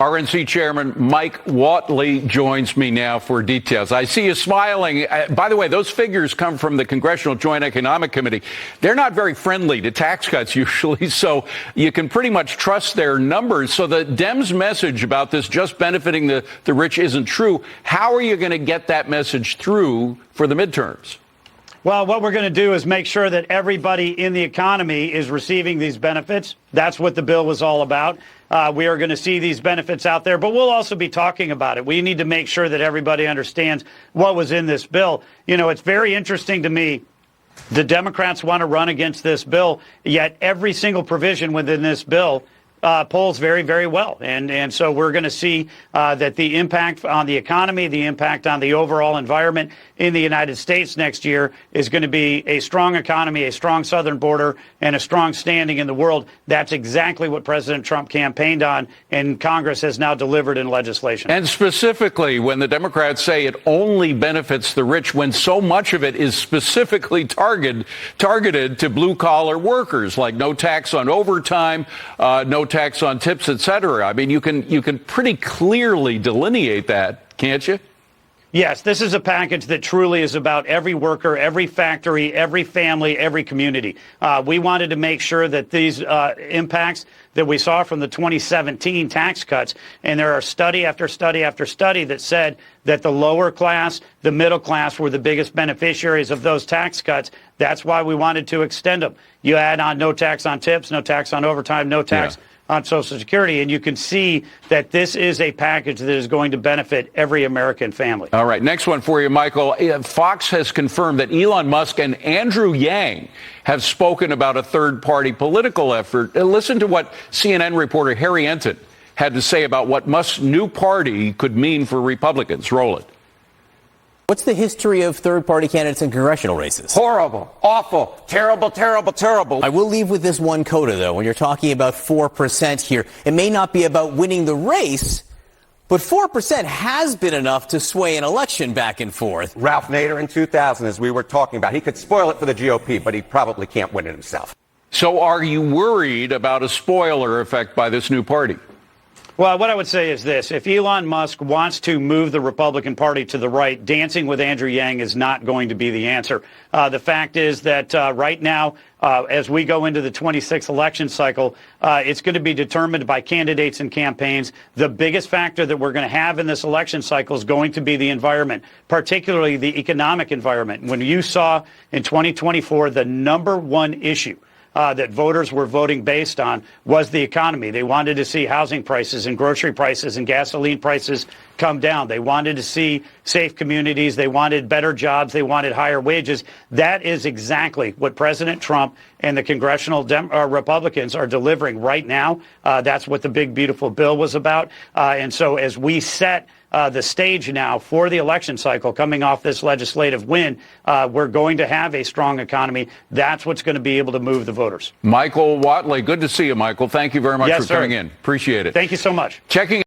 RNC Chairman Mike Whatley joins me now for details. I see you smiling. By the way, those figures come from the Congressional Joint Economic Committee. They're not very friendly to tax cuts usually, so you can pretty much trust their numbers. So the Dems' message about this just benefiting the rich isn't true. How are you going to get that message through for the midterms? Well, what we're going to do is make sure that everybody in the economy is receiving these benefits. That's what the bill was all about. We are going to see these benefits out there, but we'll also be talking about it. We need to make sure that everybody understands what was in this bill. You know, it's very interesting to me. The Democrats want to run against this bill, yet every single provision within this bill polls very, very well. And so we're going to see that the impact on the economy, the impact on the overall environment in the United States next year is going to be a strong economy, a strong southern border, and a strong standing in the world. That's exactly what President Trump campaigned on, and Congress has now delivered in legislation. And specifically, when the Democrats say it only benefits the rich, when so much of it is specifically targeted to blue-collar workers, like no tax on overtime, no tax on tips, et cetera. I mean, you can pretty clearly delineate that, can't you? Yes, this is a package that truly is about every worker, every factory, every family, every community. We wanted to make sure that these impacts that we saw from the 2017 tax cuts, and there are study after study after study that said that the lower class, the middle class were the biggest beneficiaries of those tax cuts. That's why we wanted to extend them. You add on no tax on tips, no tax on overtime, no tax on Social Security, and you can see that this is a package that is going to benefit every American family. All right, next one for you, Michael. Fox has confirmed that Elon Musk and Andrew Yang have spoken about a third-party political effort. Listen to what CNN reporter Harry Enton had to say about what Musk's new party could mean for Republicans. Roll it. What's the history of third-party candidates in congressional races? Horrible, awful, terrible, terrible, terrible. I will leave with this one coda, though. When you're talking about 4% here, it may not be about winning the race, but 4% has been enough to sway an election back and forth. Ralph Nader in 2000, as we were talking about, he could spoil it for the GOP, but he probably can't win it himself. So are you worried about a spoiler effect by this new party? Well, what I would say is this. If Elon Musk wants to move the Republican Party to the right, dancing with Andrew Yang is not going to be the answer. The fact is that right now, as we go into the 26th election cycle, it's going to be determined by candidates and campaigns. The biggest factor that we're going to have in this election cycle is going to be the environment, particularly the economic environment. When you saw in 2024 the number one issue that voters were voting based on was the economy. They wanted to see housing prices and grocery prices and gasoline prices come down. They wanted to see safe communities. They wanted better jobs. They wanted higher wages. That is exactly what President Trump and the congressional Republicans are delivering right now. That's what the big, beautiful bill was about. And so as we set the stage now for the election cycle coming off this legislative win, we're going to have a strong economy. That's what's going to be able to move the voters. Michael Whatley, good to see you, Michael. Thank you very much for coming in. Appreciate it. Thank you so much. Checking